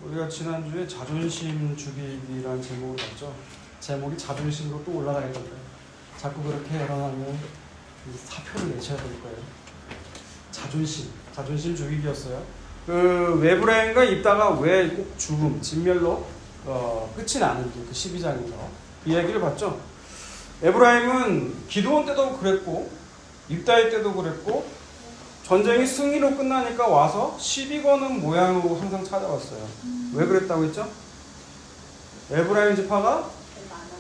우리가 지난주에 자존심 죽이기라는 제목을 봤죠. 제목이 자존심으로 또 올라가야 된다. 자꾸 그렇게 일어나면 사표를 내셔야 될 거예요. 자존심 죽이기였어요. 그 에브라임과 입다가 왜 꼭 죽음, 진멸로 끝이 나는지 그 12장에서 이 얘기를 봤죠. 에브라임은 기드온 때도 그랬고 입다의 때도 그랬고 전쟁이 승리로 끝나니까 와서 시비 거는 모양으로 항상 찾아왔어요. 왜 그랬다고 했죠? 에브라임 지파가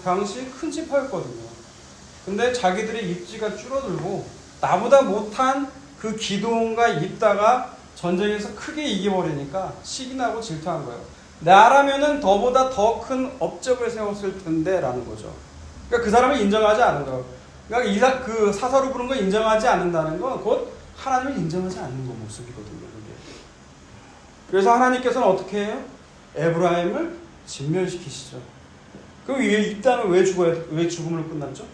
당시 큰 지파였거든요. 근데 자기들의 입지가 줄어들고 나보다 못한 그 기드온과 입다가 전쟁에서 크게 이겨버리니까 시기 나고 질투한 거예요. 나라면은 너보다 더 큰 업적을 세웠을 텐데 라는 거죠. 그러니까 그 사람을 인정하지 않은 거예요. 그러니까 그 사사로 부른 거 인정하지 않는다는 건 곧 하나님을 인정하지 않는 거 모습이거든요. 그게. 그래서 하나님께서는 어떻게 해요? 에브라임을 진멸시키시죠. 그럼 입다는 왜 죽음으로 끝났죠?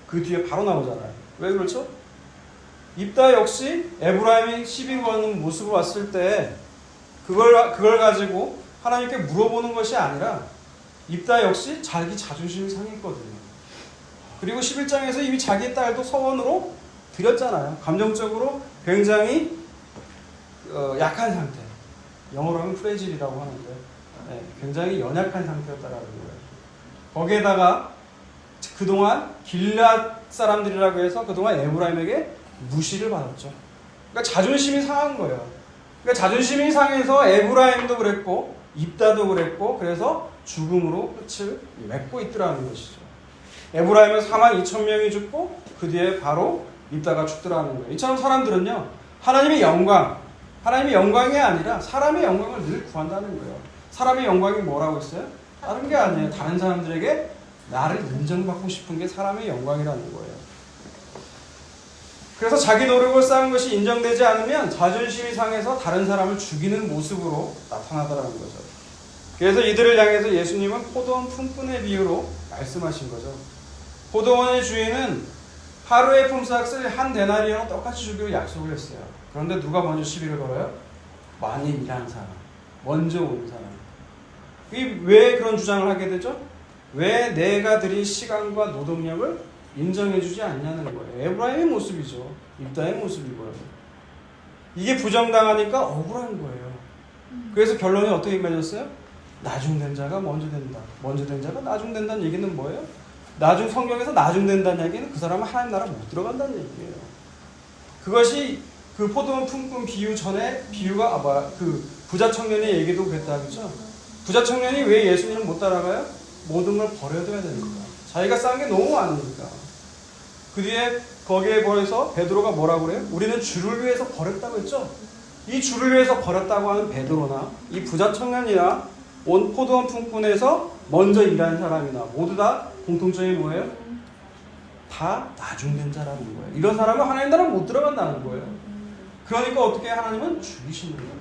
그 뒤에 바로 나오잖아요. 왜 그렇죠? 입다 역시 에브라임이 시비 거는 모습을 봤을 때 그걸 가지고 하나님께 물어보는 것이 아니라 입다 역시 자기 자존심이 상했거든요. 그리고 11장에서 이미 자기 딸도 서원으로 드렸잖아요. 감정적으로 굉장히 약한 상태. 영어로 하면 프레질이라고 하는데 굉장히 연약한 상태였다라는 거예요. 거기에다가 그동안 길앗 사람들이라고 해서 그동안 에브라임에게 무시를 받았죠. 그러니까 자존심이 상한 거예요. 그러니까 자존심이 상해서 에브라임도 그랬고 입다도 그랬고 그래서 죽음으로 끝을 맺고 있더라는 것이죠. 에브라임은 42,000명이 죽고 그 뒤에 바로 입다가 죽더라는 거예요. 이처럼 사람들은요. 하나님의 영광이 아니라 사람의 영광을 늘 구한다는 거예요. 사람의 영광이 뭐라고 했어요? 다른 게 아니에요. 다른 사람들에게 나를 인정받고 싶은 게 사람의 영광이라는 거예요. 그래서 자기 노력을 쌓은 것이 인정되지 않으면 자존심이 상해서 다른 사람을 죽이는 모습으로 나타나더라는 거죠. 그래서 이들을 향해서 예수님은 포도원 품꾼의 비유로 말씀하신 거죠. 포도원의 주인은 하루의 품삯을 한 데나리온으로 똑같이 주기로 약속을 했어요. 그런데 누가 먼저 시비를 걸어요? 많이 일한 사람, 먼저 온 사람. 왜 그런 주장을 하게 되죠? 왜 내가 들인 시간과 노동력을 인정해주지 않냐는 거예요. 에브라임의 모습이죠. 입다의 모습이고요. 이게 부정당하니까 억울한 거예요. 그래서 결론이 어떻게 맺었어요? 나중된 자가 먼저 된다. 먼저 된 자가 나중된다는 얘기는 뭐예요? 성경에서 나중된다는 얘기는 그 사람은 하나님 나라 못 들어간다는 얘기예요. 그것이 그 포도원 품꾼 비유 전에 비유가 그 부자 청년의 얘기도 그랬다 그렇죠? 부자 청년이 왜 예수님을 못 따라가요? 모든 걸 버려둬야 되니까. 자기가 쌓은 게 너무 많으니까. 그 뒤에 거기에 보여서 베드로가 뭐라고 그래요? 우리는 주를 위해서 버렸다고 했죠? 이 주를 위해서 버렸다고 하는 베드로나 이 부자 청년이나 온 포도원 품꾼에서 먼저 일하는 사람이나 모두 다 공통점이 뭐예요? 다 나중된 자라는 거예요. 이런 사람은 하나님 나라 못 들어간다는 거예요. 그러니까 어떻게 하나님은 죽이시는 거예요.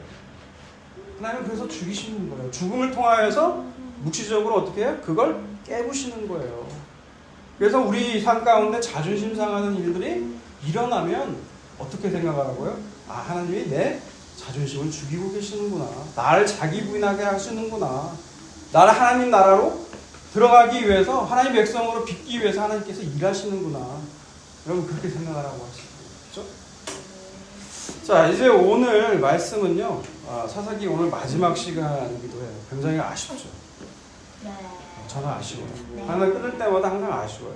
하나님은 그래서 죽이시는 거예요. 죽음을 통하여서 묵시적으로 어떻게 해요? 그걸 깨부시는 거예요. 그래서 우리 삶 가운데 자존심 상하는 일들이 일어나면 어떻게 생각하라고요? 하나님이 내 자존심을 죽이고 계시는구나. 나를 자기 부인하게 하시는구나. 나를 하나님 나라로 들어가기 위해서 하나님 백성으로 빚기 위해서 하나님께서 일하시는구나. 여러분 그렇게 생각하라고 하시죠. 자, 이제 오늘 말씀은요. 사사기 오늘 마지막 시간이기도 해요. 굉장히 아쉽죠. 저는 아쉬워요. 항상 끊을 때마다 항상 아쉬워요.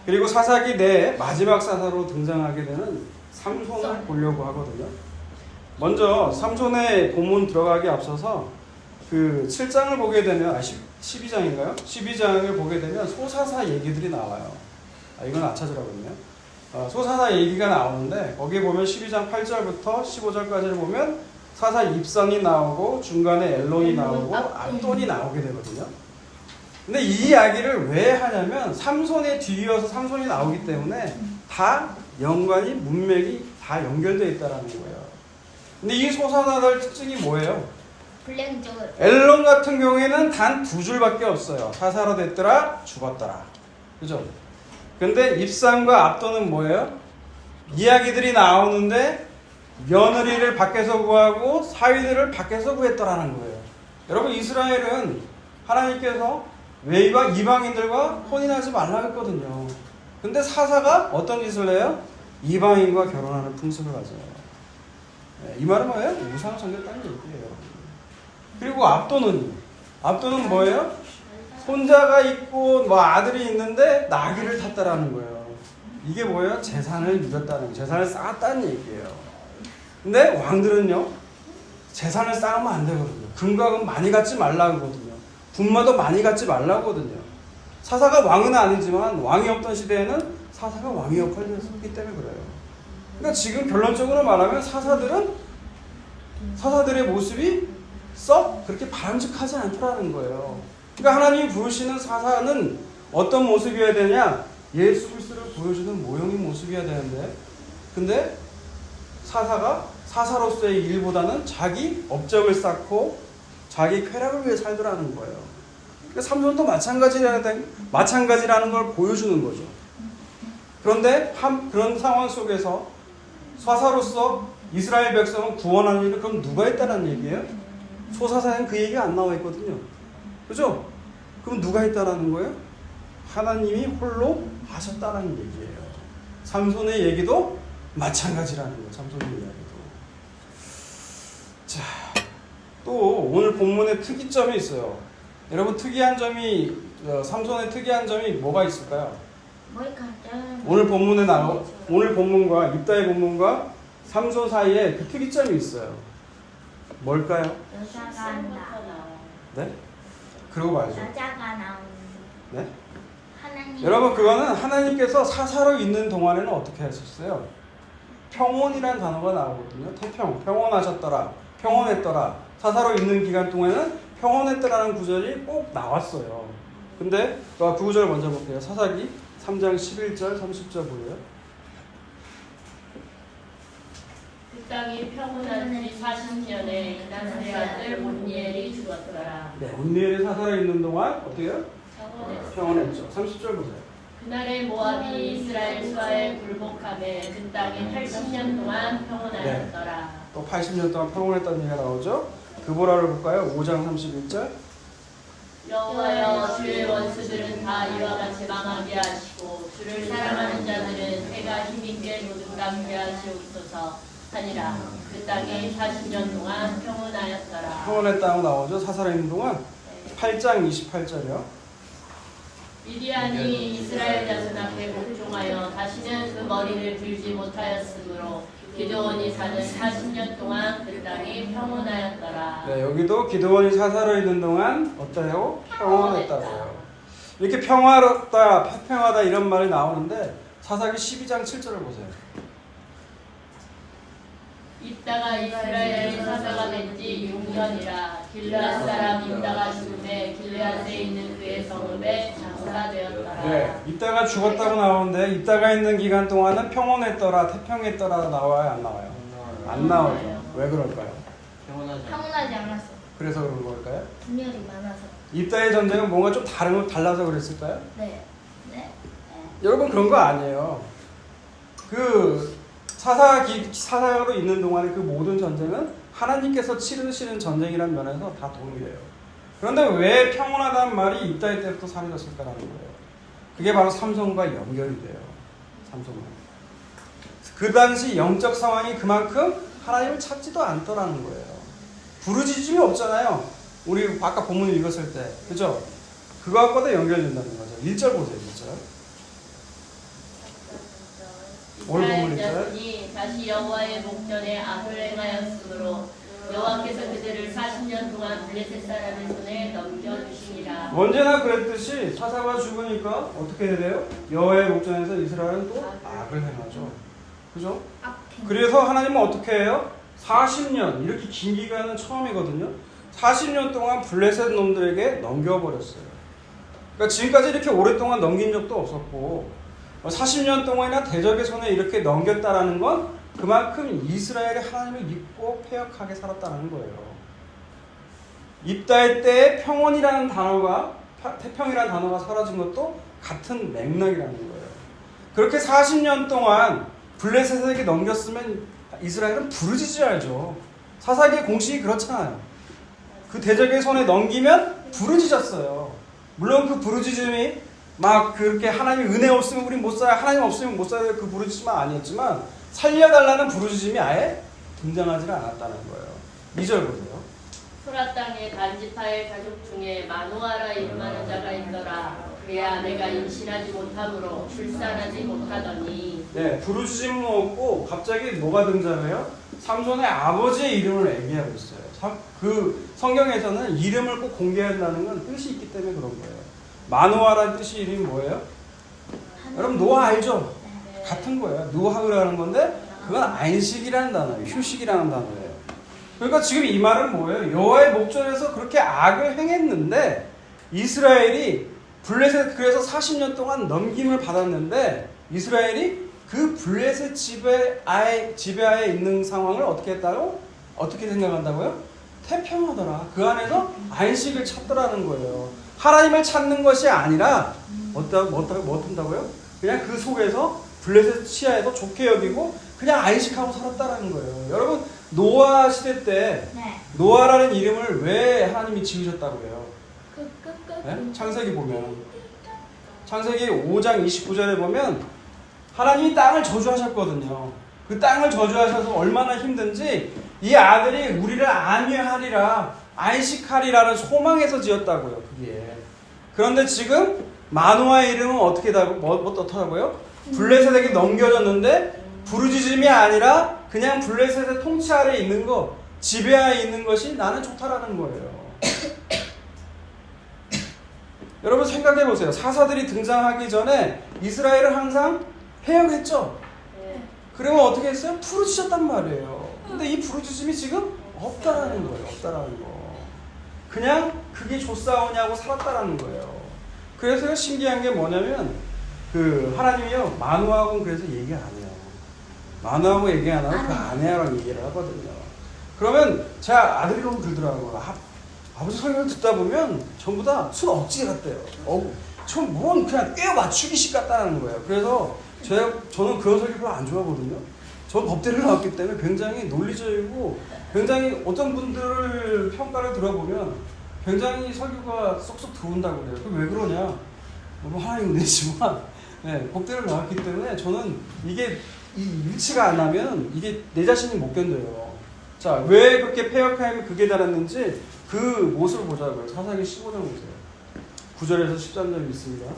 그리고 사사기 내 마지막 사사로 등장하게 되는 삼손을 보려고 하거든요. 먼저 삼손의 본문 들어가기 앞서서 그 7장을 보게 되면 12장인가요? 12장을 보게 되면 소사사 얘기들이 나와요. 이건 아차지라고 했네요. 소사사 얘기가 나오는데 거기에 보면 12장 8절부터 15절까지를 보면 사사 입선이 나오고 중간에 엘론이 나오고 압돈이 나오게 되거든요. 근데 이 이야기를 왜 하냐면 삼손의 뒤이어서 삼손이 나오기 때문에 다 연관이 문맥이 다 연결되어 있다는 거예요. 근데 이 소사사들 특징이 뭐예요? 엘론 같은 경우에는 단 2줄밖에 없어요. 사사로 됐더라 죽었더라. 그죠? 근데 입산과 압도는 뭐예요? 이야기들이 나오는데 며느리를 밖에서 구하고 사위들을 밖에서 구했더라는 거예요. 여러분 이스라엘은 하나님께서 외이와 이방인들과 혼인하지 말라 했거든요. 근데 사사가 어떤 짓을 해요? 이방인과 결혼하는 풍습을 가져요. 네, 이 말은 뭐예요? 우상을 섬겼다는 얘기예요. 그리고 압도는 뭐예요? 손자가 있고 뭐 아들이 있는데 나귀를 탔다라는 거예요. 이게 뭐예요? 재산을 믿었다는 거예요. 재산을 쌓았다는 얘기예요. 근데 왕들은요, 재산을 쌓으면 안 되거든요. 금과 금 많이 갖지 말라거든요. 분마도 많이 갖지 말라거든요. 사사가 왕은 아니지만 왕이 없던 시대에는 사사가 왕의 역할을 했기 때문에 그래요. 그러니까 지금 결론적으로 말하면 사사들의 모습이 썩 그렇게 바람직하지 않더라는 거예요. 그러니까 하나님이 부르시는 사사는 어떤 모습이어야 되냐? 예수 그리스도를 보여주는 모형의 모습이어야 되는데, 근데 사사로서의 일보다는 자기 업적을 쌓고 자기 쾌락을 위해 살더라는 거예요. 그러니까 삼손도 마찬가지라는 걸 보여주는 거죠. 그런데 그런 상황 속에서 사사로서 이스라엘 백성을 구원하는 일을 그럼 누가 했다는 얘기예요? 소사사에는 그 얘기가 안 나와 있거든요. 그죠? 그럼 누가 했다라는 거예요? 하나님이 홀로 하셨다라는 얘기예요. 삼손의 얘기도 마찬가지라는 거예요. 삼손의 이야기도. 자, 또 오늘 본문에 특이점이 있어요. 여러분 삼손의 특이한 점이 뭐가 있을까요? 오늘 본문과 입다의 본문과 삼손 사이에 그 특이점이 있어요. 뭘까요? 여자가 나온다. 네? 그러고 말죠. 여자가 나온다. 네? 하나님. 여러분 그거는 하나님께서 사사로 있는 동안에는 어떻게 하셨어요? 평온이라는 단어가 나오거든요. 평온하셨더라, 평온했더라. 사사로 있는 기간 동안에는 평온했더라는 구절이 꼭 나왔어요. 근데 그 구절 먼저 볼게요. 사사기 3장 11절 30절 보여요. 그 땅이 평온한 지 40년에 나사의 아들 온니엘이 죽었더라. 네, 온니엘이 사사로 있는 동안 어떻게 해요? 평온했죠. 30절 보세요. 그날에 모압이 이스라엘 수하에 굴복하며 그 땅이 80년 동안 평온하였더라. 네, 또 80년 동안 평온했다는 얘기가 나오죠. 그 보라를 볼까요? 5장 31절. 여호와여, 주의 원수들은 다 이와 같이 망하게 하시고 주를 사랑하는 자들은 해가 힘있게 모두 남게 하시옵소서 하니라. 그 땅이 40년 동안 평온하였더라. 평온했다고 나오죠. 사사로 있는 동안. 8장 28절이요. 미디안이 이스라엘 자손 앞에 복종하여 다시는 그 머리를 들지 못하였으므로 기드온이 사는 40년 동안 그 땅이 평온하였더라. 네, 여기도 기드온이 사사로 있는 동안 어때요? 평온했다고요. 이렇게 평화롭다, 평평하다 이런 말이 나오는데 사사기 12장 7절을 보세요. 입다가 이스라엘의 사사가 된 지 6년이라 길르앗 사람 입다가 죽음에 길르앗에 있는 그의 성읍에 장사가 되었더라. 네, 입다가 죽었다고 나오는데 입다가 있는 기간 동안은 평온했더라, 태평했더라 나와요, 안 나와요? 안 나오죠. 왜 그럴까요? 평온하지 않았어. 그래서 그런 걸까요? 분열이 많아서. 입다의 전쟁은 뭔가 좀 달라서 그랬을까요? 네. 여러분 그런 거 아니에요. 그 사사로 있는 동안에 그 모든 전쟁은 하나님께서 치르시는 전쟁이라는 면에서 다 동일해요. 그런데 왜 평온하다는 말이 입다의 때부터 사라졌을까라는 거예요. 그게 바로 삼손과 연결이 돼요. 삼손과. 그 당시 영적 상황이 그만큼 하나님을 찾지도 않더라는 거예요. 부르짖음이 없잖아요. 우리 아까 본문을 읽었을 때. 그죠? 그거하고도 연결된다는 거죠. 1절 보세요. 1절. 이스라엘 자손이 다시 여호와의 목전에 악을 행하였으므로 여호와께서 그들을 40년 동안 블레셋 사람의 손에 넘겨주시니라. 언제나 그랬듯이 사사가 죽으니까 어떻게 해야 돼요? 여호와의 목전에서 이스라엘은 또 악을 행하죠. 그죠? 그래서 하나님은 어떻게 해요? 40년, 이렇게 긴 기간은 처음이거든요. 40년 동안 블레셋 놈들에게 넘겨버렸어요. 그러니까 지금까지 이렇게 오랫동안 넘긴 적도 없었고 40년 동안이나 대적의 손에 이렇게 넘겼다라는 건 그만큼 이스라엘이 하나님을 믿고 패역하게 살았다는 거예요. 입다의 때에 평온이라는 단어가, 태평이라는 단어가 사라진 것도 같은 맥락이라는 거예요. 그렇게 40년 동안 블레셋에게 넘겼으면 이스라엘은 부르짖어야죠. 사사기의 공식이 그렇잖아요. 그 대적의 손에 넘기면 부르짖었어요. 물론 그 부르짖음이 막 그렇게 하나님 은혜 없으면 우리 못 살아, 하나님 없으면 못 살아요, 그 부르짖음은 아니었지만 살려달라는 부르짖음이 아예 등장하지 않았다는 거예요. 2절 보세요. 소라 땅에 반지파의 가족 중에 마노아라 이름하는 자가 있더라. 그의 아내가 임신하지 못함으로 출산하지 못하더니. 네, 부르짖음은 없고 갑자기 뭐가 등장해요? 삼손의 아버지의 이름을 얘기하고 있어요. 그 성경에서는 이름을 꼭 공개한다는 건 뜻이 있기 때문에 그런 거예요. 마노아라는 뜻이 이름이 뭐예요? 여러분 노아 알죠? 네. 같은 거예요. 노하우라는 건데 그건 안식이라는 단어예요. 휴식이라는 단어예요. 그러니까 지금 이 말은 뭐예요? 여호와의 목전에서 그렇게 악을 행했는데 이스라엘이 블레셋 그래서 40년 동안 넘김을 받았는데 이스라엘이 그 블레셋 지배하에 있는 상황을 어떻게 했다고? 어떻게 생각한다고요? 태평하더라. 그 안에서 안식을 찾더라는 거예요. 하나님을 찾는 것이 아니라 뭐 한다고요? 그냥 그 속에서 블레셋 치하에서 좋게 여기고 그냥 안식하고 살았다라는 거예요. 여러분 노아 시대 때 네. 노아라는 이름을 왜 하나님이 지으셨다고 해요? 네? 창세기 보면 창세기 5장 29절에 보면 하나님이 땅을 저주하셨거든요. 그 땅을 저주하셔서 얼마나 힘든지 이 아들이 우리를 안위하리라 안식하리라는 소망에서 지었다고요. 그게. 그런데 지금 마노아의 이름은 어떻다고요? 블레셋에게 넘겨졌는데 부르짖음이 아니라 그냥 블레셋의 통치 아래에 있는 거, 지배하에 있는 것이 나는 좋다라는 거예요. 여러분 생각해 보세요. 사사들이 등장하기 전에 이스라엘은 항상 해역했죠. 그러면 어떻게 했어요? 부르짖었단 말이에요. 근데 이 부르짖음이 지금 없다라는 거예요. 없다라는 거. 그냥 그게 좋사오냐고 살았다라는 거예요. 그래서 신기한 게 뭐냐면 그 하나님이요 마노아하고는 그래서 얘기 안 해요. 마노아하고 얘기 안 하고 그 아내랑 얘기를 하거든요. 그러면 제 아들이 너무 들더라고요. 아버지 설명을 듣다 보면 전부 다 순 억지 같대요. 좀 뭔 그냥 꿰어 맞추기식 같다는 거예요. 그래서 저는 그런 설교 별로 안 좋아하거든요. 저는 법대를 나왔기 때문에 굉장히 논리적이고 굉장히 어떤 분들 평가를 들어보면 굉장히 설교가 쏙쏙 들어온다고 그래요. 그럼 왜 그러냐? 뭐 하나님 은혜지만 네, 법대를 나왔기 때문에 저는 이게 일치가 안 나면 이게 내 자신이 못 견뎌요. 자, 왜 그렇게 폐역하면 극에 달했는지 그 모습을 보자고요. 사사기 15장 보세요. 9절에서 13절 있습니다.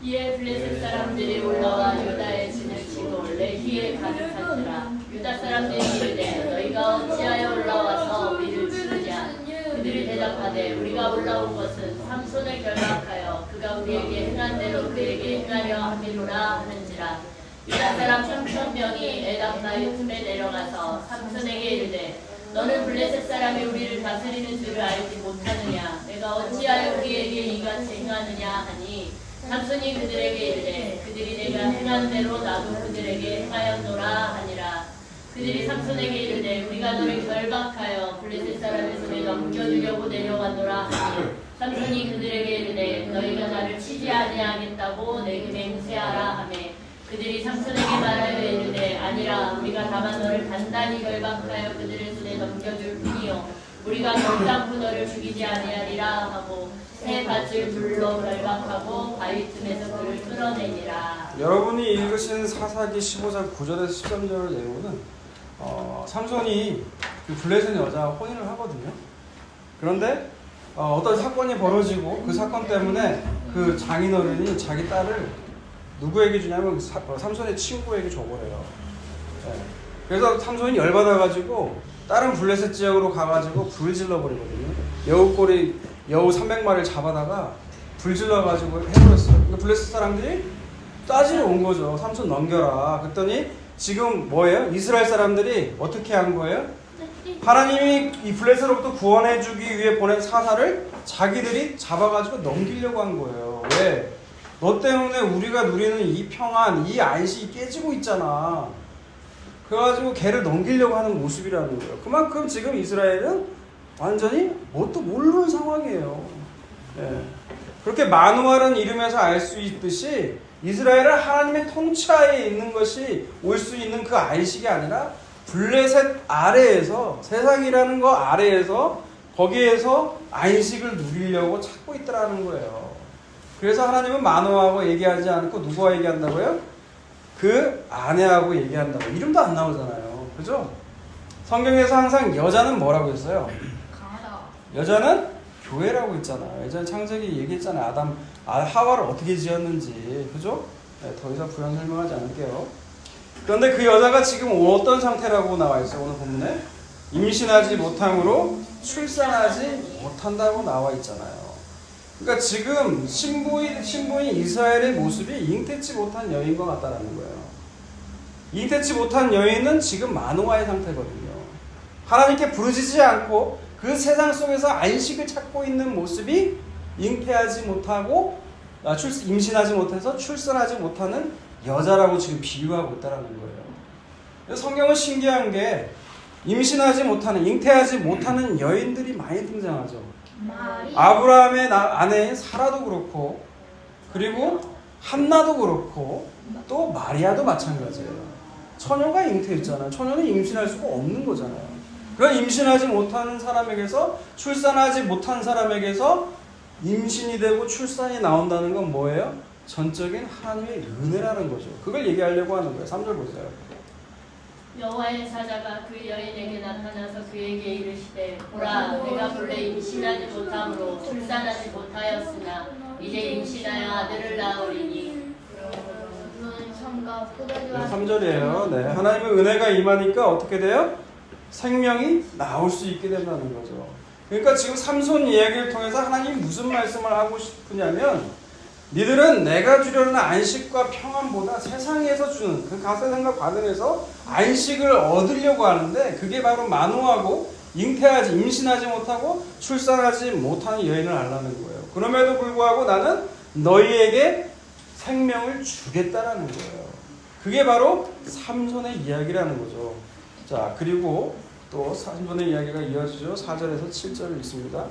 이에 블레셋 사람들이 올라와 유다의 진을 치고 레히에 가득하더라. 유다 사람들이 이르되 너희가 어찌하여 올라와서 우리를 치느냐. 그들이 대답하되 우리가 올라온 것은 삼손을 결박하여 그가 우리에게 행한 대로 그에게 행하려 함이로라 하는지라. 유다 사람 3,000명이 에담나의 틈에 내려가서 삼손에게 이르되 너는 블레셋 사람이 우리를 다스리는 줄을 알지 못하느냐. 내가 어찌하여 우리에게 이같이 행하느냐 하니 삼손이 그들에게 이르되 그들이 내가 행한 대로 나도 그들에게 행하였노라 하니라. 그들이 삼손에게 이르되 우리가 너를 결박하여 블레셋 사람의 손에 넘겨주려고 내려왔노라 하니 삼손이 그들에게 이르되 너희가 나를 치지 아니하겠다고 내게 맹세하라 하매 그들이 삼손에게 말하여 이르되 아니라 우리가 다만 너를 단단히 결박하여 그들의 손에 넘겨줄 뿐이요 우리가 결단코 너를 죽이지 아니하리라 하고 새 밭을 불로 결박하고 바위 틈에서 그를 끌어내니라. 여러분이 읽으신 사사기 15장 9절에서 13절 내용은 삼손이 그 블레셋 여자와 혼인을 하거든요. 그런데 어떤 사건이 벌어지고 그 사건 때문에 그 장인어른이 자기 딸을 누구에게 주냐면 삼손의 친구에게 줘버려요. 네. 그래서 삼손이 열받아가지고 다른 블레셋 지역으로 가가지고 불 질러버리거든요. 여우 300마리를 잡아다가 불 질러가지고 해버렸어요. 그러니까 블레셋 사람들이 따지러 온 거죠. 삼손 넘겨라. 그랬더니 지금 뭐예요? 이스라엘 사람들이 어떻게 한 거예요? 하나님이 이 블레셋으로부터 구원해주기 위해 보낸 사사를 자기들이 잡아가지고 넘기려고 한 거예요. 왜? 너 때문에 우리가 누리는 이 평안, 이 안식이 깨지고 있잖아. 그래가지고 걔를 넘기려고 하는 모습이라는 거예요. 그만큼 지금 이스라엘은 완전히 뭣도 모르는 상황이에요. 예. 그렇게 마누아라는 이름에서 알 수 있듯이 이스라엘은 하나님의 통치하에 있는 것이 올 수 있는 그 안식이 아니라 블레셋 아래에서 세상이라는 거 아래에서 거기에서 안식을 누리려고 찾고 있더라는 거예요. 그래서 하나님은 마노아하고 얘기하지 않고 누구와 얘기한다고요? 그 아내하고 얘기한다고. 이름도 안 나오잖아요. 그죠? 성경에서 항상 여자는 뭐라고 했어요? 강하다. 여자는 교회라고 했잖아요. 예전에 창세기 얘기했잖아요. 하와를 어떻게 지었는지. 그죠? 네, 더 이상 부연 설명하지 않을게요. 그런데 그 여자가 지금 어떤 상태라고 나와 있어요? 오늘 본문에 임신하지 못함으로 출산하지 못한다고 나와 있잖아요. 그러니까 지금 신부인 이스라엘의 모습이 잉태치 못한 여인과 같다라는 거예요. 잉태치 못한 여인은 지금 마노아의 상태거든요. 하나님께 부르짖지 않고 그 세상 속에서 안식을 찾고 있는 모습이 잉태하지 못하고 임신하지 못해서 출산하지 못하는 여자라고 지금 비유하고 있다는 거예요. 성경은 신기한 게 임신하지 못하는, 잉태하지 못하는 여인들이 많이 등장하죠. 아브라함의 아내인 사라도 그렇고, 그리고 한나도 그렇고, 또 마리아도 마찬가지예요. 처녀가 잉태했잖아요. 처녀는 임신할 수가 없는 거잖아요. 그러니까 임신하지 못하는 사람에게서, 출산하지 못한 사람에게서 임신이 되고 출산이 나온다는 건 뭐예요? 전적인 하나님의 은혜라는 거죠. 그걸 얘기하려고 하는 거예요. 3절 보세요. 여호와의 사자가 그 여인에게 나타나서 그에게 이르시되 보라 내가 본래 임신하지 못함으로 출산하지 못하였으나 이제 임신하여 아들을 낳으리니. 3절이에요. 네, 하나님의 은혜가 임하니까 어떻게 돼요? 생명이 나올 수 있게 된다는 거죠. 그러니까 지금 삼손 이야기를 통해서 하나님이 무슨 말씀을 하고 싶으냐면, 니들은 내가 주려는 안식과 평안보다 세상에서 주는 그 가세상과 관련해서 안식을 얻으려고 하는데, 그게 바로 만호하고 임신하지 못하고 출산하지 못하는 여인을 알라는 거예요. 그럼에도 불구하고 나는 너희에게 생명을 주겠다라는 거예요. 그게 바로 삼손의 이야기라는 거죠. 자, 그리고 또 삼손의 이야기가 이어지죠. 4절에서 7절을 읽습니다.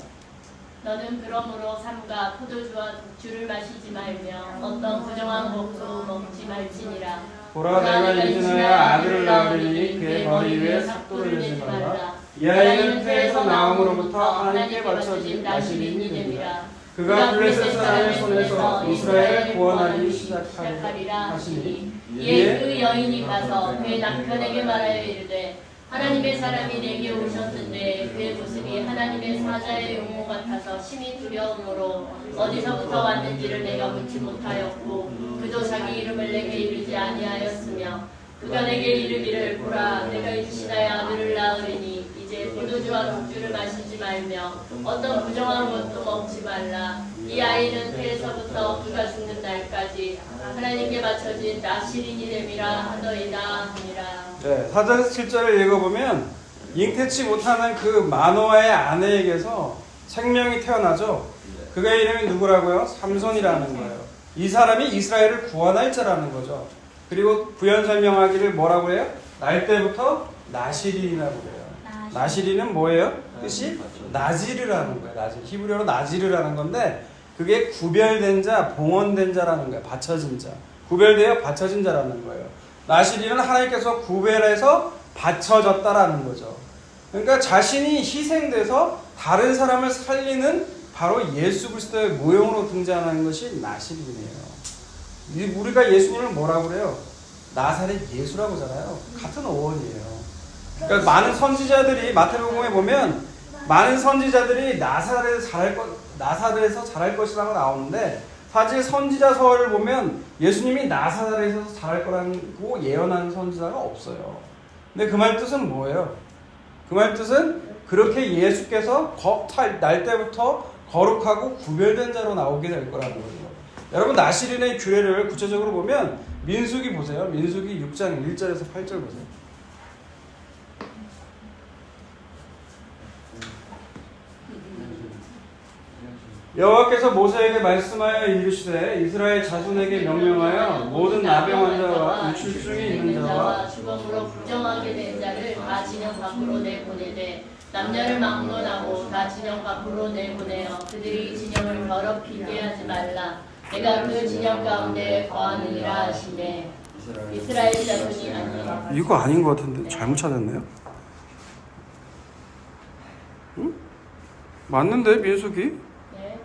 너는 그러므로 삼가 포도주와 독주를 마시지 말며 어떤 부정한 것도 먹지 말지니라. 보라 내가 임신하여 아들을 낳으리니 그의 머리 위에 삭도를 내지 말라. 이 아이는 태에서 나옴으로부터 하나님께 바쳐진 나실인이 됨이라. 그가 블레셋 사람의 손에서 이스라엘을 구원하기 시작하리라 하시니, 이에 그 여인이 가서 그의 남편에게 말하여 이르되 하나님의 사람이 내게 오셨는데 그의 모습이 하나님의 사자의 용모 같아서 심히 두려움으로 어디서부터 왔는지를 내가 묻지 못하였고 그도 자기 이름을 내게 이르지 아니하였으며, 그가 내게 이르기를 보라 내가 임신하여 아들을 낳으리니 이제 포도주와 독주를 마시지 말며 어떤 부정한 것도 먹지 말라. 이 아이는 태에서부터 그가 죽는 날까지 하나님께 바쳐진 나실인이 됨이라 하더이다 하니라. 네, 4절에서 7절을 읽어보면 잉태치 못하는 그 마노아의 아내에게서 생명이 태어나죠. 그의 이름이 누구라고요? 삼손이라는 거예요. 이 사람이 이스라엘을 구원할 자라는 거죠. 그리고 부연 설명하기를 뭐라고 해요? 날 때부터 나시린이라고 해요. 나시린은 뭐예요? 뜻이 나지르라는 거예요. 나지르. 히브리어로 나지르라는 건데, 그게 구별된 자, 봉헌된 자라는 거예요. 바쳐진 자. 구별되어 바쳐진 자라는 거예요. 나시린은 하나님께서 구별해서 바쳐졌다라는 거죠. 그러니까 자신이 희생돼서 다른 사람을 살리는 바로 예수 그리스도의 모형으로 등장하는 것이 나시린이에요. 우리가 예수님을 뭐라고 그래요? 나사렛 예수라고 하잖아요. 같은 어원이에요. 그러니까 많은 선지자들이 마태복음에 보면 많은 선지자들이 나사렛에서 자랄 것이라고 나오는데, 사실 선지자서를 보면 예수님이 나사렛에서 자랄 거라고 예언하는 선지자가 없어요. 근데 그 말 뜻은 뭐예요? 그 말 뜻은 그렇게 예수께서 날 때부터 거룩하고 구별된 자로 나오게 될 거라는 거죠. 여러분, 나시린의 규례를 구체적으로 보면 민수기 보세요. 민수기 6장 1절에서 8절 보세요. 여호와께서 모세에게 말씀하여 이르시되 이스라엘 자손에게 명령하여 모든 나병 환자와 우출증이 있는 자와 죽음으로 부정하게 된 자를 다 진영 밖으로 내보내되 남녀를 막론하고 다 진영 밖으로 내보내어 그들이 진영을 더럽히게 하지 말라. 내가 그 진영 가운데 거하느니라 하시네. 이스라엘 자손이 아니라. 이거 아닌 것 같은데 잘못 찾았네요. 응? 맞는데 민수기? 네.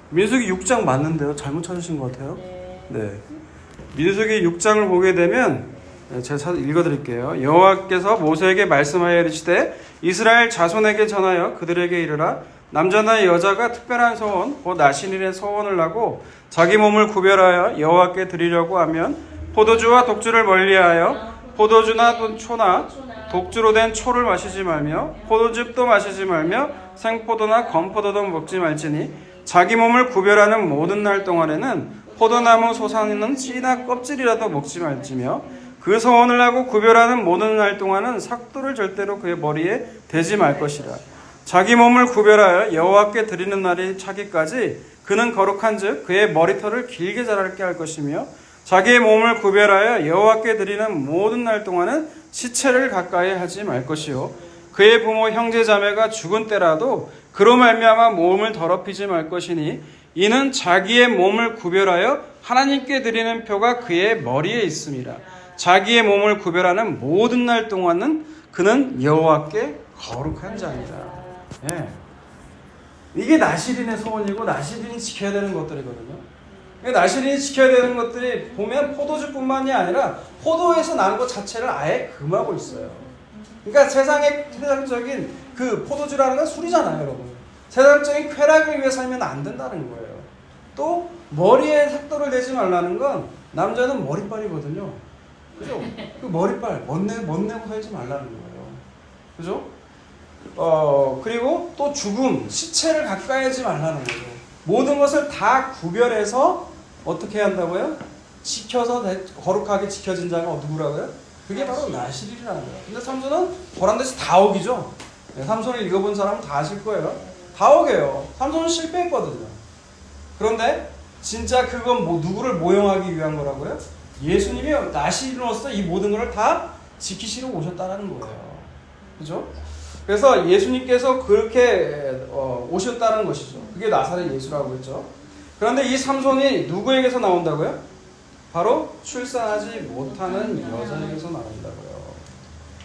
민수기 6장 맞는데요. 잘못 찾으신 것 같아요. 네. 네. 민수기 6장을 보게 되면 제가 읽어드릴게요. 여호와께서 모세에게 말씀하여 이르시되 이스라엘 자손에게 전하여 그들에게 이르라 남자나 여자가 특별한 소원 곧 나신일의 소원을 하고 자기 몸을 구별하여 여호와께 드리려고 하면 포도주와 독주를 멀리하여 포도주나 초나 독주로 된 초를 마시지 말며 포도즙도 마시지 말며 생포도나 건포도도 먹지 말지니 자기 몸을 구별하는 모든 날 동안에는 포도나무 솟아있는 씨나 껍질이라도 먹지 말지며 그 소원을 하고 구별하는 모든 날 동안은 삭도를 절대로 그의 머리에 대지 말 것이라. 자기 몸을 구별하여 여호와께 드리는 날이 차기까지 그는 거룩한즉 그의 머리털을 길게 자라게 할 것이며 자기의 몸을 구별하여 여호와께 드리는 모든 날 동안은 시체를 가까이 하지 말 것이요 그의 부모 형제 자매가 죽은 때라도 그로 말미암아 몸을 더럽히지 말 것이니 이는 자기의 몸을 구별하여 하나님께 드리는 표가 그의 머리에 있음이라. 자기의 몸을 구별하는 모든 날 동안은 그는 여호와께 거룩한 자니라. 예. 이게 나시린의 소원이고 나시린이 지켜야 되는 것들이거든요. 나시린이 지켜야 되는 것들이 보면 포도주뿐만이 아니라 포도에서 나는 것 자체를 아예 금하고 있어요. 그러니까 세상적인 그 포도주라는 건 술이잖아요, 여러분. 세상적인 쾌락을 위해 살면 안 된다는 거예요. 또 머리에 삭도를 내지 말라는 건 남자는 머리빨이거든요. 그죠? 그 머리빨 멋내고 살지 말라는 거예요. 그죠? 그리고 또 죽음, 시체를 가까이 하지 말라는 거죠. 모든 것을 다 구별해서 어떻게 한다고요? 지켜서 거룩하게 지켜진 자가 누구라고요? 그게 바로 나실이라는 거예요. 근데 삼손은 보란 듯이 다 오기죠. 네, 삼손을 읽어본 사람은 다 아실 거예요. 다 오게요. 삼손은 실패했거든요. 그런데 진짜 그건 누구를 모형하기 위한 거라고요? 예수님이 나실로서 이 모든 것을 다 지키시러 오셨다는 거예요. 그죠? 그래서 예수님께서 그렇게 오셨다는 것이죠. 그게 나사렛 예수라고 했죠. 그런데 이 삼손이 누구에게서 나온다고요? 바로 출산하지 못하는 여자에게서 나온다고요.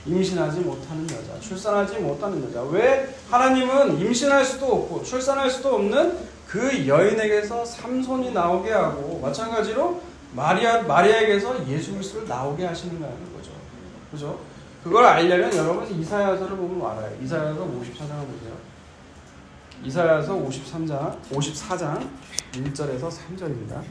임신하지 못하는 여자, 출산하지 못하는 여자. 왜? 하나님은 임신할 수도 없고 출산할 수도 없는 그 여인에게서 삼손이 나오게 하고 마찬가지로 마리아에게서 예수 그리스도를 나오게 하시는 거죠. 그죠? 그걸 알려면 여러분 이사야서를 보면 알아요. 이사야서 54장을 보세요. 이사야서 54장 1절에서 3절입니다.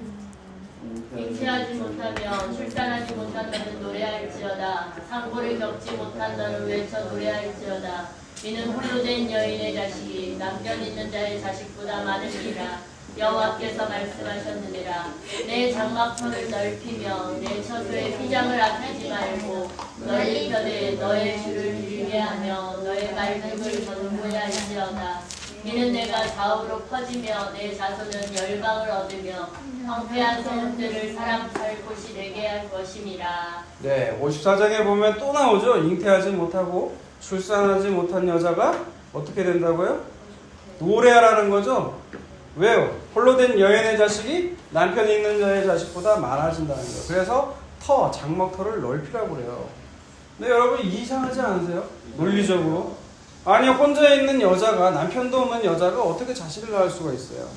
잉태하지 못하며 출산하지 못한다는 노래할지어다. 상고를 겪지 못한다는 외쳐 노래할지어다. 이는 홀로 된 여인의 자식이 남편 있는 자의 자식보다 많으니라. 여호와께서 말씀하셨느니라. 내 장막터를 넓히며 내 처소의 휘장을 아끼지 말고 너희 편에 너의 주를 누리게 하며 너의 말씀을 전무해 할지어다. 이는 내가 좌우로 퍼지며 내 자손은 열방을 얻으며 황폐한 소문들을 사람 살 곳이 되게 할 것임이라. 네, 54장에 보면 또 나오죠. 잉태하지 못하고 출산하지 못한 여자가 어떻게 된다고요? 노래하라는 거죠. 왜요? 홀로 된 여인의 자식이 남편이 있는 자의 자식보다 많아진다는 거예요. 그래서 장막터를 넓히라고 그래요. 근데 여러분 이상하지 않으세요? 논리적으로. 아니 혼자 있는 여자가 남편도 없는 여자가 어떻게 자식을 낳을 수가 있어요?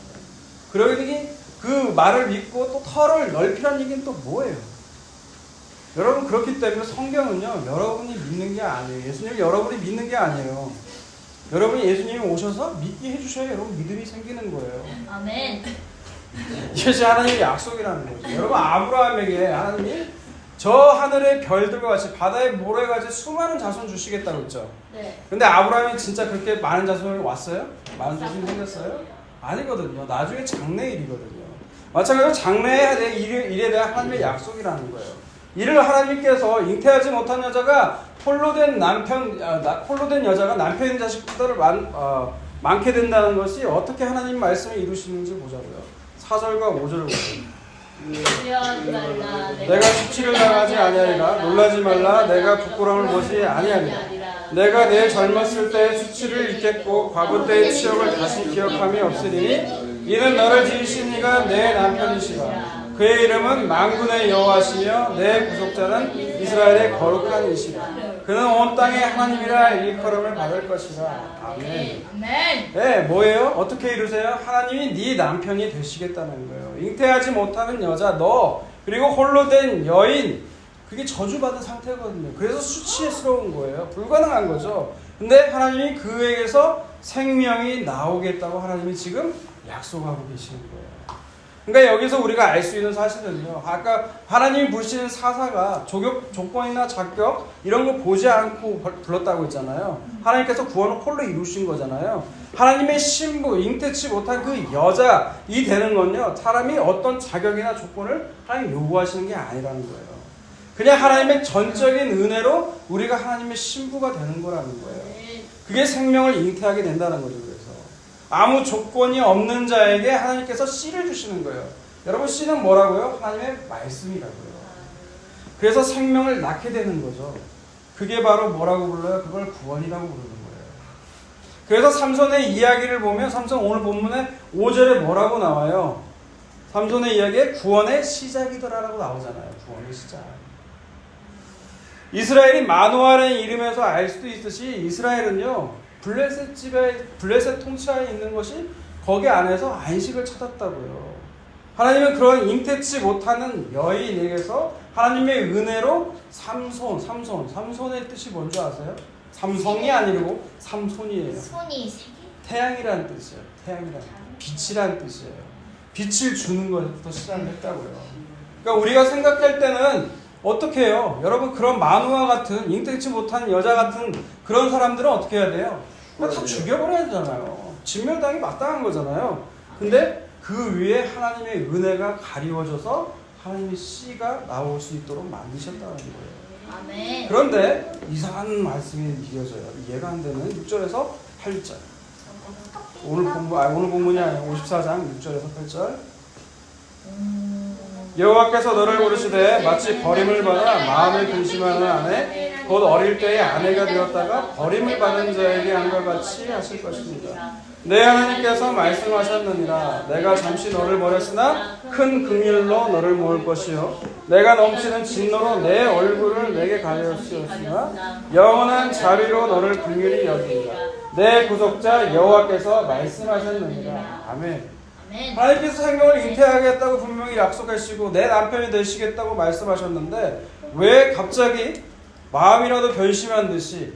그러니 그 말을 믿고 또 터를 넓히라는 얘기는 또 뭐예요? 여러분 그렇기 때문에 성경은요 여러분이 믿는 게 아니에요. 예수님을 여러분이 믿는 게 아니에요. 여러분이 예수님이 오셔서 믿게 해주셔야 여러분 믿음이 생기는 거예요. 아멘. 이것이 하나님의 약속이라는 거죠. 여러분 아브라함에게 하나님이 저 하늘의 별들과 같이 바다의 모래같이 수많은 자손 주시겠다고 했죠. 네. 근데 아브라함이 진짜 그렇게 많은 자손이 왔어요? 많은 자손이 생겼어요? 아니거든요. 나중에 장래일이거든요. 마찬가지로 장래해야 될 일에 대한 하나님의 약속이라는 거예요. 이를 하나님께서 잉태하지 못한 여자가 홀로 된 여자가 남편인 자식보다를 많게 된다는 것이 어떻게 하나님 말씀을 이루시는지 보자고요. 4절과 5절을 보세요. 내가 수치를 당하지 아니하리라. 놀라지 말라. 내가 부끄러움을 보지 아니하리라. 내가 내 젊었을 때의 수치를 잊겠고 과부 때의 치욕을 다시 기억함이 없으리니 이는 너를 지으신 이가 내 남편이시라. 그의 이름은 만군의 여호와시며 내 구속자는 이스라엘의 거룩한 이시라. 그는 온 땅에 하나님이라 일컬음을 받을 것이라. 아멘. 아멘. 네, 뭐예요? 어떻게 이루세요? 하나님이 네 남편이 되시겠다는 거예요. 잉태하지 못하는 여자 너, 그리고 홀로 된 여인, 그게 저주받은 상태거든요. 그래서 수치스러운 거예요. 불가능한 거죠. 근데 하나님이 그에게서 생명이 나오겠다고 하나님이 지금 약속하고 계시는 거예요. 그러니까 여기서 우리가 알 수 있는 사실은요, 아까 하나님이 부르시는 사사가 조건이나 자격 이런 거 보지 않고 불렀다고 했잖아요. 하나님께서 구원을 홀로 이루신 거잖아요. 하나님의 신부, 잉태치 못한 그 여자이 되는 건요, 사람이 어떤 자격이나 조건을 하나님 요구하시는 게 아니라는 거예요. 그냥 하나님의 전적인 은혜로 우리가 하나님의 신부가 되는 거라는 거예요. 그게 생명을 잉태하게 된다는 거죠. 그래서 아무 조건이 없는 자에게 하나님께서 씨를 주시는 거예요. 여러분, 씨는 뭐라고요? 하나님의 말씀이라고요. 그래서 생명을 낳게 되는 거죠. 그게 바로 뭐라고 불러요? 그걸 구원이라고 부르는 거예요. 그래서 삼손의 이야기를 보면 삼손 오늘 본문에 5절에 뭐라고 나와요? 삼손의 이야기에 구원의 시작이더라라고 나오잖아요. 구원의 시작. 이스라엘이 마노아라는 이름에서 알 수도 있듯이 이스라엘은요, 블레셋 통치하에 있는 것이 거기 안에서 안식을 찾았다고요. 하나님은 그런 잉태치 못하는 여인에게서 하나님의 은혜로 삼손의 뜻이 뭔지 아세요? 삼성이 아니고 삼손이에요. 손이 세 개. 태양이라는 뜻이에요. 빛이라는 뜻이에요. 빛을 주는 것부터 시작을 했다고요. 그러니까 우리가 생각할 때는 어떻게 해요? 여러분, 그런 마누아 같은 잉태치 못한 여자 같은 그런 사람들은 어떻게 해야 돼요? 다 죽여버려야 되잖아요. 진멸당이 마땅한 거잖아요. 근데 그 위에 하나님의 은혜가 가리워져서 하나님의 씨가 나올 수 있도록 만드셨다는 거예요. 아멘. 그런데 이상한 말씀이 이어져요. 이해가 안 되는 6절에서 8절. 오늘 본문이 아니고 54장 6절에서 8절. 여호와께서 너를 부르시되 마치 버림을 받아 마음을 근심하는 아내 곧 어릴 때의 아내가 되었다가 버림을 받은 자에게 한 것 같이 하실 것입니다. 내 하나님께서 말씀하셨느니라. 내가 잠시 너를 버렸으나 큰 긍휼로 너를 모을 것이요 내가 넘치는 진노로 내 얼굴을 내게 가려주었으나 영원한 자비로 너를 긍휼히 여기리라. 내 구속자 여호와께서 말씀하셨느니라. 아멘. 하나님께서 생명을 잉태하겠다고 분명히 약속하시고 내 남편이 되시겠다고 말씀하셨는데 왜 갑자기 마음이라도 변심한 듯이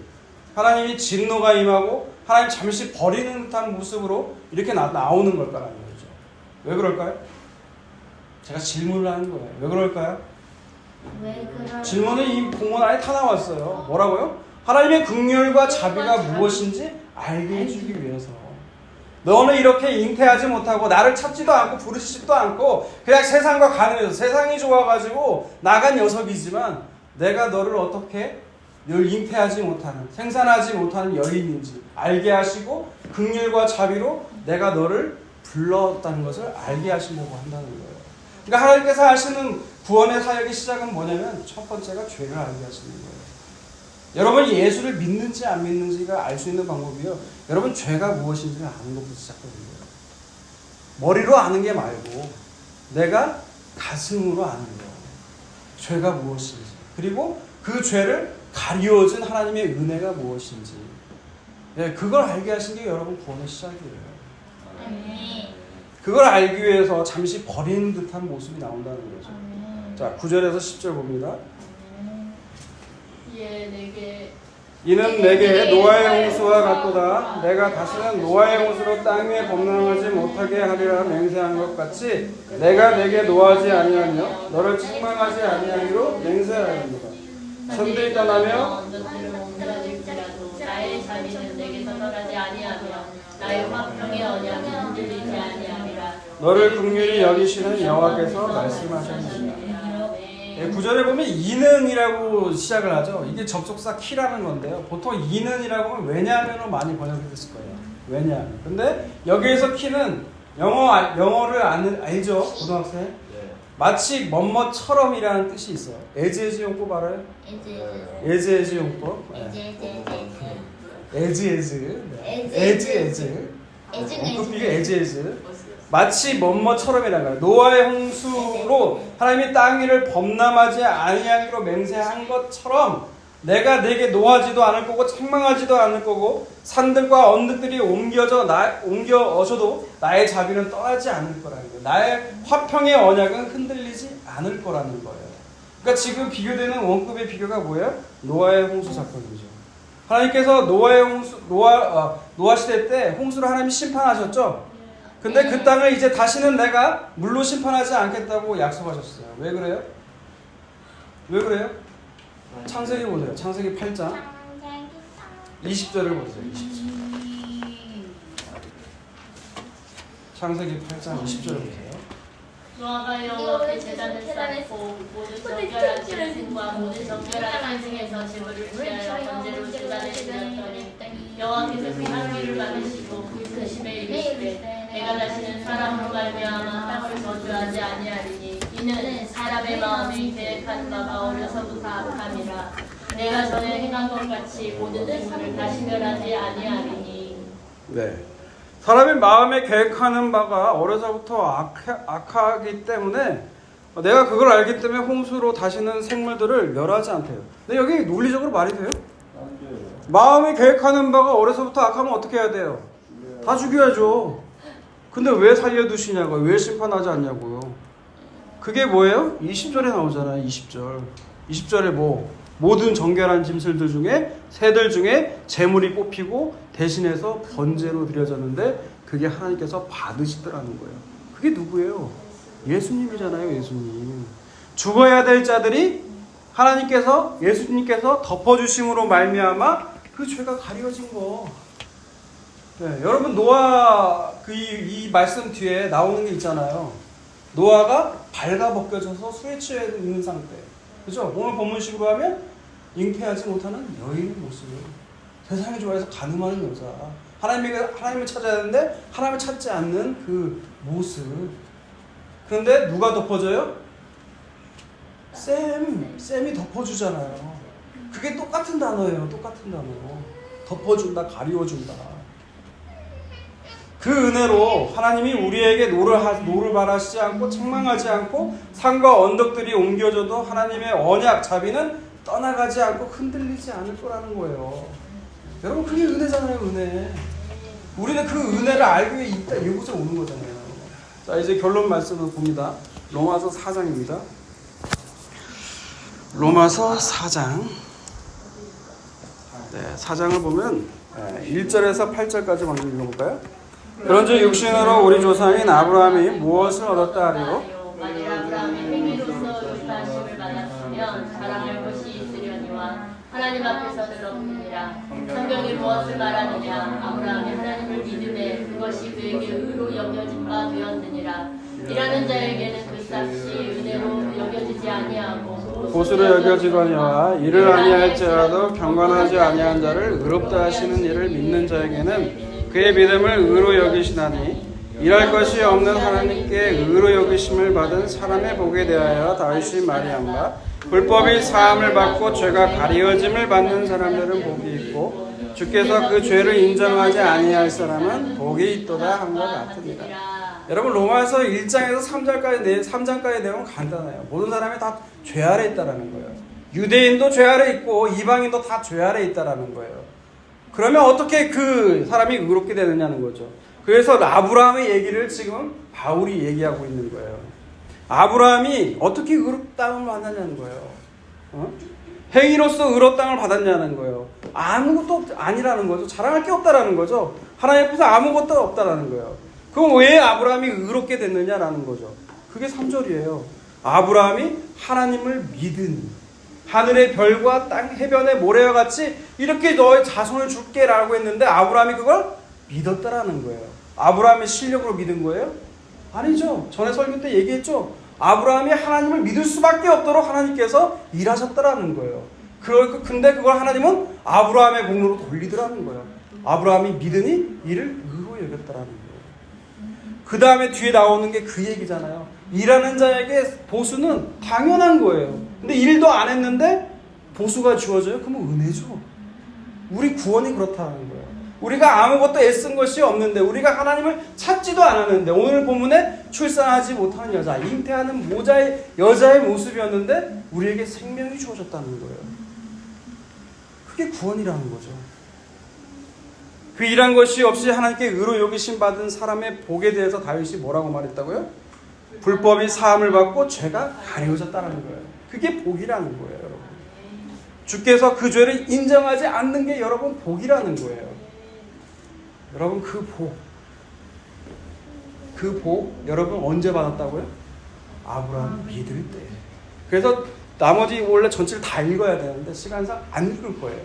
하나님이 진노가 임하고 하나님 잠시 버리는 듯한 모습으로 이렇게 나오는 걸까라는 거죠. 왜 그럴까요? 제가 질문을 하는 거예요. 왜 그럴까요? 질문은 이 본문 안에 다 나왔어요. 뭐라고요? 하나님의 긍휼과 자비가 무엇인지 알게 해주기 위해서. 너는 이렇게 잉태하지 못하고 나를 찾지도 않고 부르시지도 않고 그냥 세상과 가늠해서 세상이 좋아가지고 나간 녀석이지만 내가 너를 어떻게 늘 잉태하지 못하는 생산하지 못하는 여인인지 알게 하시고 긍휼과 자비로 내가 너를 불렀다는 것을 알게 하시려고 한다는 거예요. 그러니까 하나님께서 하시는 구원의 사역의 시작은 뭐냐면 첫 번째가 죄를 알게 하시는 거예요. 여러분, 예수를 믿는지 안 믿는지가 알 수 있는 방법이요, 여러분 죄가 무엇인지를 아는 것부터 시작하는 거예요. 머리로 아는 게 말고 내가 가슴으로 아는 거예요. 죄가 무엇인지, 그리고 그 죄를 가리워준 하나님의 은혜가 무엇인지, 그걸 알게 하신 게 여러분 구원의 시작이에요. 그걸 알기 위해서 잠시 버리는 듯한 모습이 나온다는 거죠. 자, 9절에서 10절 봅니다. 이는 내게 노아의 홍수와 같도다. 내가 다시는 노아의 홍수로 땅 위에 범람하지 못하게 하리라 맹세한 것 같이 내가 내게 노하지 아니하며 너를 책망하지 아니하기로 맹세하였노라. 천들이 떠나며 나의 자비는 내게서 떠나지 아니하며 나의 화평의 언약은 흔들리지 아니하리라. 너를 긍휼히 여기시는 여호와께서 말씀하셨느니라. 9절에 보면 이는이라고 시작을 하죠. 이게 접속사 키라는 건데요. 보통 이는이라고 하면 왜냐하면으로 많이 번역이 됐을 거예요. 왜냐하면. 근데 여기에서 키는 영어를 알죠? 고등학생? 네. 마치 뭐뭐처럼이라는 뜻이 있어요. as 용법 알아요? as 용법. as. 언급비가 as. 마치 뭐뭐처럼이라는 거예요. 노아의 홍수로 하나님이 땅 위를 범람하지 아니하기로 맹세한 것처럼 내가 내게 노하지도 않을 거고 책망하지도 않을 거고 산들과 언덕들이 옮겨져도 나의 자비는 떠나지 않을 거라는 거예요. 나의 화평의 언약은 흔들리지 않을 거라는 거예요. 그러니까 지금 비교되는 원급의 비교가 뭐예요? 노아의 홍수 사건이죠. 하나님께서 노아 시대 때 홍수를 하나님이 심판하셨죠. 근데 그 땅을 이제 다시는 내가 물로 심판하지 않겠다고 약속하셨어요. 왜 그래요? 왜 그래요? 창세기 보세요. 창세기 8장 20절을 보세요. 20절. 창세기 8장 20절을 보세요. 노아가 여호와께 제단을 쌓고 모든 정결한 짐승과 모든 정결한 짐승에서 제물을 취하여 번제로 제단을 지녔더니 여호와께서 그 향기를 받으시고 근심에 이르시되 내가 다시는 사람으로 말미암아 땅을 저주하지 아니하리니 이는 사람의 마음이 계획한 바가 어려서부터 악함이라 내가 전에 행한 것 같이 모든 생물을 다시 멸하지 아니하리니. 네. 사람의 마음에 계획하는 바가 어려서부터 악하기 때문에 내가 그걸 알기 때문에 홍수로 다시는 생물들을 멸하지 않대요. 근데 여기 논리적으로 말이 돼요? 마음에 계획하는 바가 어려서부터 악하면 어떻게 해야 돼요? 다 죽여야죠. 근데 왜 살려두시냐고요? 왜 심판하지 않냐고요? 그게 뭐예요? 20절에 나오잖아요. 20절. 20절에 모든 정결한 짐승들 중에 새들 중에 제물이 뽑히고 대신해서 번제로 드려졌는데 그게 하나님께서 받으시더라는 거예요. 그게 누구예요? 예수님이잖아요. 예수님. 죽어야 될 자들이 하나님께서 예수님께서 덮어주심으로 말미암아 그 죄가 가려진 거. 네, 여러분 노아 이 말씀 뒤에 나오는 게 있잖아요. 노아가 발가벗겨져서 술에 취해 있는 상태. 그죠? 오늘 본문식으로 하면 잉태하지 못하는 여인의 모습. 세상이 좋아해서 가늠하는 여자. 하나님을 찾아야 하는데 하나님을 찾지 않는 그 모습. 그런데 누가 덮어줘요? 쌤이 덮어주잖아요. 그게 똑같은 단어예요. 똑같은 단어. 덮어준다, 가리워준다. 그 은혜로 하나님이 우리에게 노를 바라시지 않고 책망하지 않고 산과 언덕들이 옮겨져도 하나님의 언약, 자비는 떠나가지 않고 흔들리지 않을 거라는 거예요. 여러분 그게 은혜잖아요. 은혜. 우리는 그 은혜를 알기 위해 이곳에 오는 거잖아요. 자 이제 결론 말씀을 봅니다. 로마서 4장입니다. 로마서 4장. 네, 4장을 보면 1절에서 8절까지 먼저 읽어볼까요? 그런즉 육신으로 우리 조상인 아브라함이 무엇을 얻었다 하리요? 만일 아브라함이 행위로서 의사심을 받았으면 자랑할 것이 있으려니와 하나님 앞에서는 없느니라. 성경이 무엇을 말하느냐? 아브라함이 하나님을 믿음에 그것이 그에게 의로 여겨진 바 되었느니라. 일하는 자에게는 그 값이 은혜로 여겨지지 아니하고 보수로 여겨지거니와 이를 아니할지라도 경건하지 아니한 자를 의롭다 하시는 이를 믿는 자에게는 그의 믿음을 의로 여기시나니 일할 것이 없는 하나님께 의로 여기심을 받은 사람의 복에 대하여 다윗이 말한 바 불법이 사함을 받고 죄가 가리워짐을 받는 사람들은 복이 있고 주께서 그 죄를 인정하지 아니할 사람은 복이 있도다 한 것 같으니라. 여러분 로마서 1장에서 3장까지 내용은 간단해요. 모든 사람이 다 죄 아래 있다라는 거예요. 유대인도 죄 아래 있고 이방인도 다 죄 아래 있다라는 거예요. 그러면 어떻게 그 사람이 의롭게 되느냐는 거죠. 그래서 아브라함의 얘기를 지금 바울이 얘기하고 있는 거예요. 아브라함이 어떻게 의롭다움을 받았냐는 거예요. 행위로서 의롭다움을 받았냐는 거예요. 아무것도 아니라는 거죠. 자랑할 게 없다라는 거죠. 하나님 앞에서 아무것도 없다라는 거예요. 그럼 왜 아브라함이 의롭게 됐느냐라는 거죠. 그게 3절이에요. 아브라함이 하나님을 믿으니 하늘의 별과 땅 해변의 모래와 같이 이렇게 너의 자손을 줄게 라고 했는데 아브라함이 그걸 믿었다라는 거예요. 아브라함의 실력으로 믿은 거예요? 아니죠. 전에 설교 때 얘기했죠. 아브라함이 하나님을 믿을 수밖에 없도록 하나님께서 일하셨다라는 거예요. 근데 그걸 하나님은 아브라함의 공로로 돌리더라는 거예요. 아브라함이 믿으니 이를 의로 여겼다라는 거예요. 그 다음에 뒤에 나오는 게 그 얘기잖아요. 일하는 자에게 보수는 당연한 거예요. 근데 일도 안 했는데 보수가 주어져요? 그러면 은혜죠. 우리 구원이 그렇다는 거예요. 우리가 아무것도 애쓴 것이 없는데, 우리가 하나님을 찾지도 않았는데, 오늘 본문에 출산하지 못하는 여자, 잉태하는 여자의 모습이었는데 우리에게 생명이 주어졌다는 거예요. 그게 구원이라는 거죠. 그 일한 것이 없이 하나님께 의로 여기심 받은 사람의 복에 대해서 다윗이 뭐라고 말했다고요? 불법이 사함을 받고 죄가 가려졌다는 거예요. 그게 복이라는 거예요, 여러분. 주께서 그 죄를 인정하지 않는 게 여러분 복이라는 거예요. 여러분 그 복 여러분 언제 받았다고요? 아브라함 믿을 때. 그래서 나머지 원래 전체를 다 읽어야 되는데 시간상 안 읽을 거예요.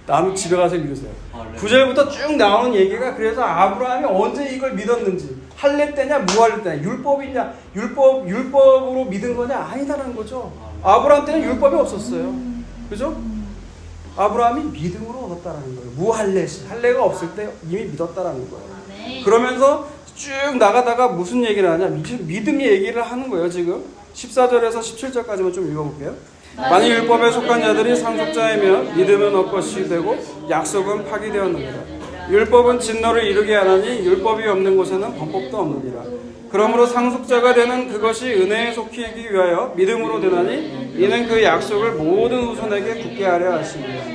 다음 집에 가서 읽으세요. 9절부터 쭉 나오는 얘기가, 그래서 아브라함이 언제 이걸 믿었는지, 할례 때냐 무할례 때냐, 율법이냐, 율법으로 믿은 거냐, 아니다라는 거죠. 아브라함 때는 율법이 없었어요. 그죠? 아브라함이 믿음으로 얻었다라는 거예요. 할례가 없을 때 이미 믿었다라는 거예요. 그러면서 쭉 나가다가 무슨 얘기를 하냐, 믿음 얘기를 하는 거예요. 지금 14절에서 17절까지만 좀 읽어볼게요. 만일 율법에 속한 자들이 상속자이면 믿음은 엇것이 되고 약속은 파기되었느니라. 율법은 진노를 이루게 하나니 율법이 없는 곳에는 범법도 없느니라. 그러므로 상속자가 되는 그것이 은혜에 속히기 위하여 믿음으로 되나니 이는 그 약속을 모든 후손에게 굳게 하려 하십니다.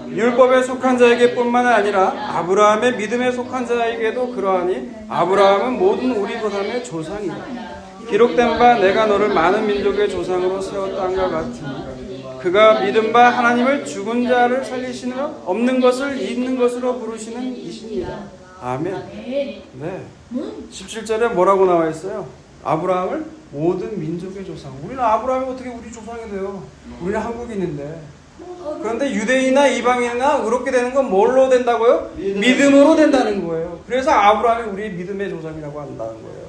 율법에 속한 자에게 뿐만 아니라 아브라함의 믿음에 속한 자에게도 그러하니 아브라함은 모든 우리 조상의 조상이다. 기록된 바 내가 너를 많은 민족의 조상으로 세웠다는가 같으니 그가 믿은 바 하나님을 죽은 자를 살리시는 없는 것을 있는 것으로 부르시는 이십니다. 아멘. 네. 17절에 뭐라고 나와 있어요? 아브라함을 모든 민족의 조상. 우리는 아브라함이 어떻게 우리 조상이 돼요? 우리는 한국인인데. 그런데 유대인이나 이방인이나 의롭게 되는 건 뭘로 된다고요? 믿음으로 된다는 거예요. 그래서 아브라함이 우리의 믿음의 조상이라고 한다는 거예요.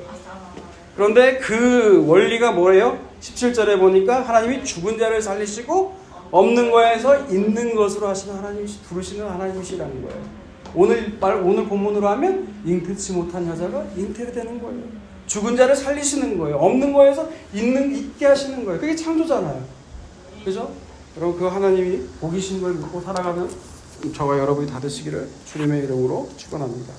그런데 그 원리가 뭐예요? 17절에 보니까 하나님이 죽은 자를 살리시고 없는 거에서 있는 것으로 하시는 하나님, 부르시는 하나님이시라는 거예요. 오늘 본문으로 하면 잉태치 못한 여자가 잉태되는 거예요. 죽은 자를 살리시는 거예요. 없는 거에서 있게 하시는 거예요. 그게 창조잖아요. 그죠? 여러분 그 하나님이 복이신 걸 믿고 살아가는 저와 여러분이 다 되시기를 주님의 이름으로 축원합니다.